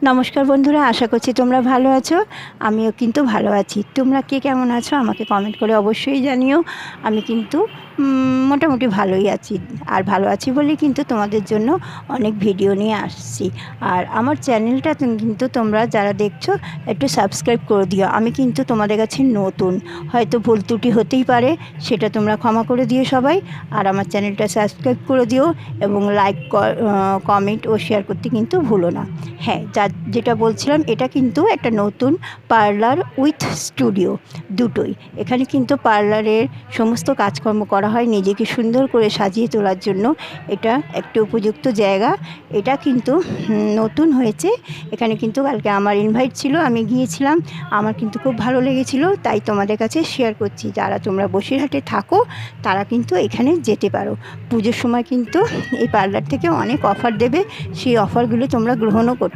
নমস্কার বন্ধুরা, আশা করছি তোমরা ভালো আছো। আমিও কিন্তু ভালো আছি। তোমরা কে কেমন আছো আমাকে কমেন্ট করে অবশ্যই জানিও। আমি কিন্তু মোটামুটি ভালোই আছি। আর ভালো আছি বলেই কিন্তু তোমাদের জন্য অনেক ভিডিও নিয়ে আসছি। আর আমার চ্যানেলটা কিন্তু তোমরা যারা দেখছো একটু সাবস্ক্রাইব করে দিও। আমি কিন্তু তোমাদের কাছে নতুন, হয়তো ভুল ত্রুটি হতেই পারে, সেটা তোমরা ক্ষমা করে দিও সবাই। আর আমার চ্যানেলটা সাবস্ক্রাইব করে দিও এবং লাইক, কমেন্ট ও শেয়ার করতে কিন্তু ভুলো না। হ্যাঁ, যেটা বলছিলাম, এটা কিন্তু একটা নতুন পার্লার উইথ স্টুডিও, দুটোই। এখানে কিন্তু পার্লারের সমস্ত কাজকর্ম করা হয় নিজেকে সুন্দর করে সাজিয়ে তোলার জন্য। এটা একটা উপযুক্ত জায়গা। এটা কিন্তু নতুন হয়েছে। এখানে কিন্তু কালকে আমার ইনভাইট ছিল, আমি গিয়েছিলাম। আমার কিন্তু খুব ভালো লেগেছিল, তাই তোমাদের কাছে শেয়ার করছি। যারা তোমরা বসিরহাটে থাকো তারা কিন্তু এখানে যেতে পারো। পুজোর সময় কিন্তু এই পার্লার থেকে অনেক অফার দেবে, সেই অফারগুলো তোমরা গ্রহণও করতে